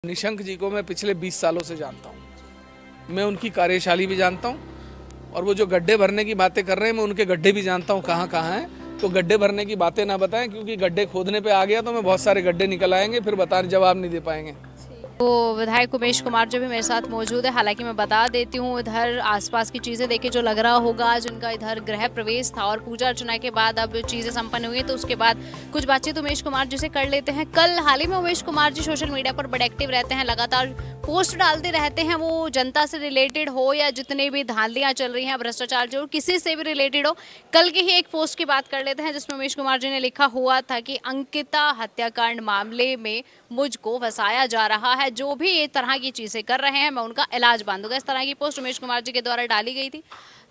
निशंक जी को मैं पिछले 20 सालों से जानता हूँ। मैं उनकी कार्यशैली भी जानता हूँ और वो जो गड्ढे भरने की बातें कर रहे हैं मैं उनके गड्ढे भी जानता हूँ कहाँ कहाँ हैं। तो गड्ढे भरने की बातें ना बताएं, क्योंकि गड्ढे खोदने पे आ गया तो मैं बहुत सारे गड्ढे निकल आएंगे, फिर जवाब नहीं दे पाएंगे। तो विधायक उमेश कुमार जो भी मेरे साथ मौजूद है, हालांकि मैं बता देती हूँ इधर आसपास की चीज़ें देखे जो लग रहा होगा आज उनका इधर गृह प्रवेश था और पूजा अर्चना के बाद अब चीज़ें संपन्न हुई तो उसके बाद कुछ बातचीत उमेश कुमार जी से कर लेते हैं। कल हाल ही में उमेश कुमार जी सोशल मीडिया पर बड़े एक्टिव रहते हैं, लगातार पोस्ट डालते रहते हैं, वो जनता से रिलेटेड हो या जितने भी धांधलियाँ चल रही हैं भ्रष्टाचार जो किसी से भी रिलेटेड हो। कल की ही एक पोस्ट की बात कर लेते हैं जिसमें उमेश कुमार जी ने लिखा हुआ था कि अंकिता हत्याकांड मामले में मुझको फंसाया जा रहा है, जो भी ये तरह की चीज़ें कर रहे हैं मैं उनका इलाज बांधूंगा। इस तरह की पोस्ट उमेश कुमार जी के द्वारा डाली गई थी।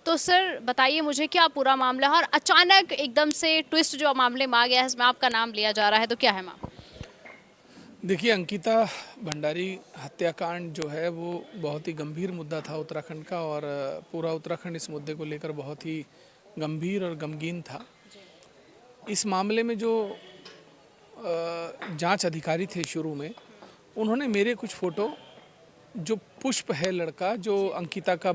तो सर बताइए मुझे क्या पूरा मामला है और अचानक एकदम से ट्विस्ट जो मामले में आ गया है इसमें आपका नाम लिया जा रहा है, तो क्या है मामला? देखिए, अंकिता भंडारी हत्याकांड जो है वो बहुत ही गंभीर मुद्दा था उत्तराखंड का, और पूरा उत्तराखंड इस मुद्दे को लेकर बहुत ही गंभीर और गमगीन था। इस मामले में जो जांच अधिकारी थे शुरू में, उन्होंने मेरे कुछ फ़ोटो, जो पुष्प है लड़का जो अंकिता का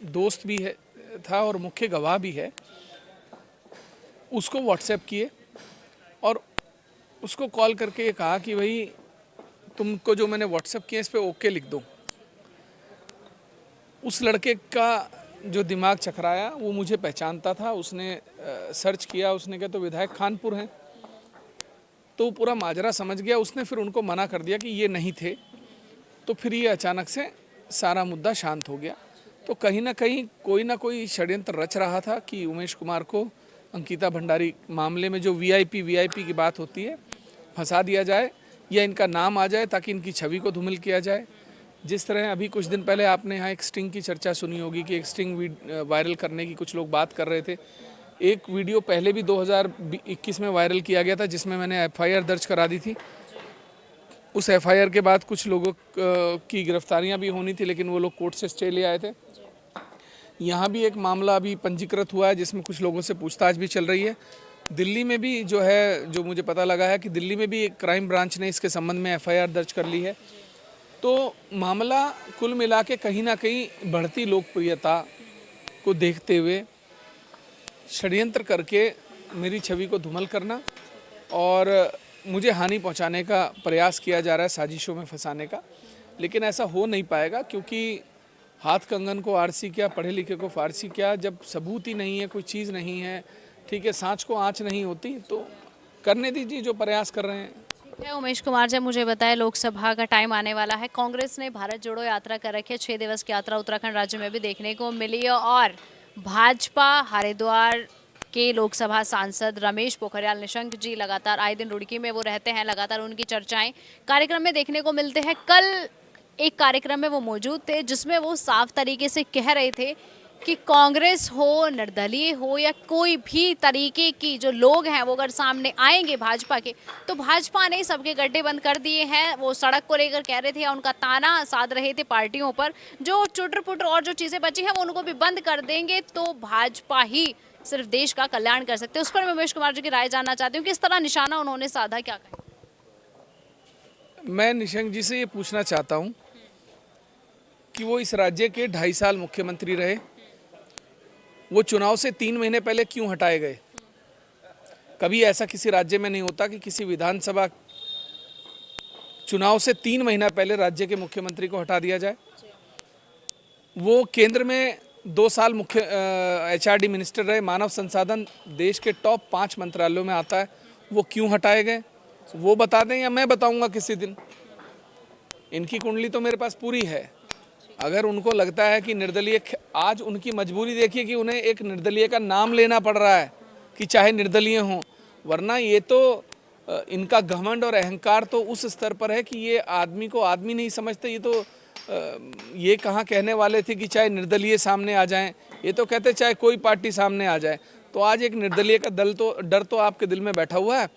दोस्त भी है था और मुख्य गवाह भी है, उसको व्हाट्सएप किए और उसको कॉल करके ये कहा कि भाई तुमको जो मैंने व्हाट्सएप किया इस पे ओके लिख दो। उस लड़के का जो दिमाग चकराया वो मुझे पहचानता था, उसने सर्च किया, उसने कहा तो विधायक खानपुर हैं, तो पूरा माजरा समझ गया। उसने फिर उनको मना कर दिया कि ये नहीं थे, तो फिर ये अचानक से सारा मुद्दा शांत हो गया। तो कहीं ना कोई षड्यंत्र रच रहा था कि उमेश कुमार को अंकिता भंडारी मामले में जो वीआईपी की बात होती है फंसा दिया जाए या इनका नाम आ जाए ताकि इनकी छवि को धूमिल किया जाए। जिस तरह अभी कुछ दिन पहले आपने यहाँ एक स्टिंग की चर्चा सुनी होगी कि एक स्टिंग वायरल करने की कुछ लोग बात कर रहे थे। एक वीडियो पहले भी 2021 में वायरल किया गया था जिसमें मैंने एफआईआर दर्ज करा दी थी। उस एफआईआर के बाद कुछ लोगों की गिरफ्तारियां भी होनी थी, लेकिन वो लोग कोर्ट से स्टे ले आए थे। यहाँ भी एक मामला अभी पंजीकृत हुआ है जिसमें कुछ लोगों से पूछताछ भी चल रही है। दिल्ली में भी जो है, जो मुझे पता लगा है कि दिल्ली में भी एक क्राइम ब्रांच ने इसके संबंध में एफआईआर दर्ज कर ली है। तो मामला कुल मिला के कहीं ना कहीं बढ़ती लोकप्रियता को देखते हुए षड्यंत्र करके मेरी छवि को धूमिल करना और मुझे हानि पहुंचाने का प्रयास किया जा रहा है, साजिशों में फंसाने का। लेकिन ऐसा हो नहीं पाएगा, क्योंकि हाथ कंगन को आरसी क्या, पढ़े लिखे को फारसी क्या। जब सबूत ही नहीं है, कोई चीज़ नहीं है, ठीक है, सांच को आँच नहीं होती, तो करने दीजिए जो प्रयास कर रहे हैं। है उमेश कुमार जी, मुझे बताया लोकसभा का टाइम आने वाला है, कांग्रेस ने भारत जोड़ो यात्रा कर रखी है, 6 दिवस की यात्रा उत्तराखंड राज्य में भी देखने को मिली है और भाजपा हरिद्वार के लोकसभा सांसद रमेश पोखरियाल निशंक जी लगातार आए दिन रुड़की में वो रहते हैं, लगातार उनकी चर्चाएं कार्यक्रम में देखने को मिलते हैं। कल एक कार्यक्रम में वो मौजूद थे जिसमें वो साफ तरीके से कह रहे थे कि कांग्रेस हो, निर्दलीय हो या कोई भी तरीके की जो लोग हैं वो अगर सामने आएंगे भाजपा के, तो भाजपा ने सबके गड्ढे बंद कर दिए हैं। वो सड़क को लेकर कह रहे थे या उनका ताना साध रहे थे पार्टियों पर, जो चुटर पुटर और जो चीज़ें बची हैं वो उनको भी बंद कर देंगे, तो भाजपा ही सिर्फ देश का कल्याण कर सकते हैं। उस पर मैं उमेश कुमार जी की राय जानना चाहती हूँ कि इस तरह निशाना उन्होंने साधा, क्या कहें? मैं निशंक जी से ये पूछना चाहता हूँ कि वो इस राज्य के 2.5 साल मुख्यमंत्री रहे, वो चुनाव से 3 महीने पहले क्यों हटाए गए? कभी ऐसा किसी राज्य में नहीं होता कि किसी विधानसभा चुनाव से 3 महीना पहले राज्य के मुख्यमंत्री को हटा दिया जाए। वो केंद्र में 2 साल मुख्य एचआरडी मिनिस्टर रहे, मानव संसाधन देश के टॉप 5 मंत्रालयों में आता है, वो क्यों हटाए गए वो बता दें या मैं बताऊंगा किसी दिन। इनकी कुंडली तो मेरे पास पूरी है। अगर उनको लगता है कि निर्दलीय, आज उनकी मजबूरी देखिए कि उन्हें एक निर्दलीय का नाम लेना पड़ रहा है कि चाहे निर्दलीय हों, वरना ये तो इनका घमंड और अहंकार तो उस स्तर पर है कि ये आदमी को आदमी नहीं समझते। ये तो ये कहाँ कहने वाले थे कि चाहे निर्दलीय सामने आ जाएं, ये तो कहते चाहे कोई पार्टी सामने आ जाए। तो आज एक निर्दलीय का डर तो आपके दिल में बैठा हुआ है।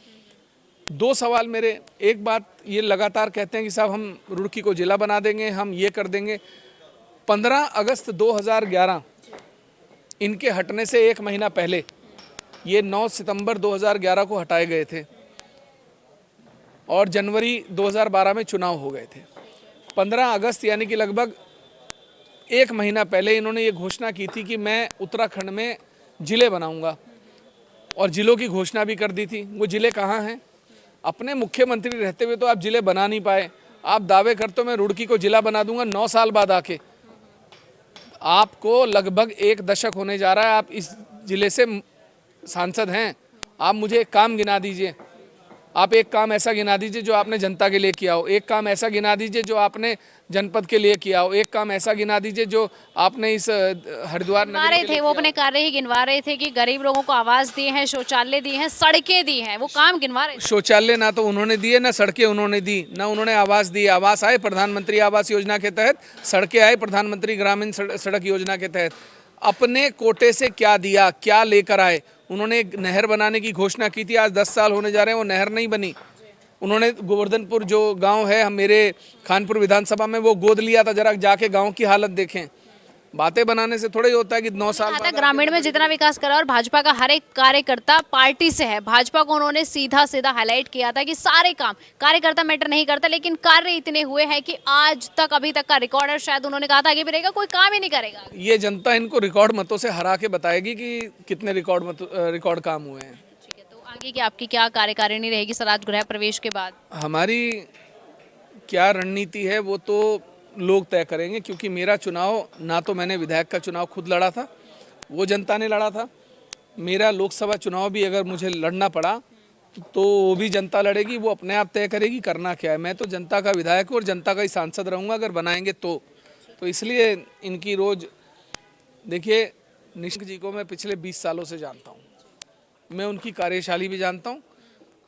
2 सवाल मेरे, एक बात ये लगातार कहते हैं कि साहब हम रुड़की को जिला बना देंगे, हम ये कर देंगे। 15 अगस्त 2011 इनके हटने से 1 महीना पहले, ये 9 सितंबर 2011 को हटाए गए थे और जनवरी 2012 में चुनाव हो गए थे। 15 अगस्त यानी कि लगभग 1 महीना पहले इन्होंने ये घोषणा की थी कि मैं उत्तराखंड में ज़िले बनाऊंगा, और ज़िलों की घोषणा भी कर दी थी। वो ज़िले कहाँ हैं? अपने मुख्यमंत्री रहते हुए तो आप ज़िले बना नहीं पाए। आप दावे करते हो मैं रुड़की को ज़िला बना दूंगा 9 साल बाद आके। आपको लगभग 1 दशक होने जा रहा है, आप इस ज़िले से सांसद हैं। आप मुझे एक काम गिना दीजिए, आप एक काम ऐसा गिना दीजिए जो आपने जनता के लिए किया हो, एक काम ऐसा गिना दीजिए जो आपने जनपद के लिए किया हो, एक काम ऐसा गिना दीजिए जो आपने इस हरिद्वार गिनवा नगर रहे के थे, लिए वो किया अपने कार्य ही गिनवा रहे थे कि गरीब लोगों को आवास दिए हैं, शौचालय दिए हैं, सड़कें दी हैं, वो काम गिनवा रहे हो। थे। शौचालय ना तो उन्होंने दिए, ना सड़कें उन्होंने दी, ना उन्होंने आवास दिए। आवास आए प्रधानमंत्री आवास योजना के तहत, सड़कें आए प्रधानमंत्री ग्रामीण सड़क योजना के तहत। अपने कोटे से क्या दिया, क्या लेकर आए? उन्होंने एक नहर बनाने की घोषणा की थी, आज 10 साल होने जा रहे हैं, वो नहर नहीं बनी। उन्होंने गोवर्धनपुर जो गांव है हम मेरे खानपुर विधानसभा में, वो गोद लिया था। जरा जाके गांव की हालत देखें। बातें बनाने से थोड़ा ही होता है कि 9 साल आता बाद ग्रामीण में जितना विकास करा, और भाजपा का हर एक कार्यकर्ता पार्टी से है। भाजपा को उन्होंने सीधा सीधा हाईलाइट किया था कि सारे काम कार्यकर्ता मैटर नहीं करता, लेकिन कार्य इतने हुए हैं कि आज तक अभी तक का रिकॉर्ड है। शायद उन्होंने कहा था आगे भी रहेगा, कोई काम ही नहीं करेगा। ये जनता इनको रिकॉर्ड मतों से हरा के बताएगी कि कितने रिकॉर्ड काम हुए हैं। ठीक है, तो आगे की आपकी क्या कार्यकारिणी रहेगी सर आज गृह प्रवेश के बाद? हमारी क्या रणनीति है वो तो लोग तय करेंगे, क्योंकि मेरा चुनाव ना तो मैंने विधायक का चुनाव खुद लड़ा था, वो जनता ने लड़ा था। मेरा लोकसभा चुनाव भी अगर मुझे लड़ना पड़ा तो वो भी जनता लड़ेगी, वो अपने आप तय करेगी करना क्या है। मैं तो जनता का विधायक हूँ और जनता का ही सांसद रहूँगा अगर बनाएंगे तो इसलिए इनकी रोज़ देखिए, निशंक जी को मैं पिछले 20 सालों से जानता हूँ, मैं उनकी कार्यशैली भी जानता हूँ,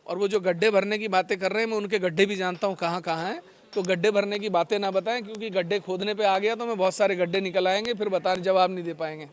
और वो जो गड्ढे भरने की बातें कर रहे हैं मैं उनके गड्ढे भी जानता हूँ कहाँ कहाँ हैं। तो गड्ढे भरने की बातें ना बताएं, क्योंकि गड्ढे खोदने पे आ गया तो मैं बहुत सारे गड्ढे निकल आएंगे, फिर जवाब नहीं दे पाएंगे।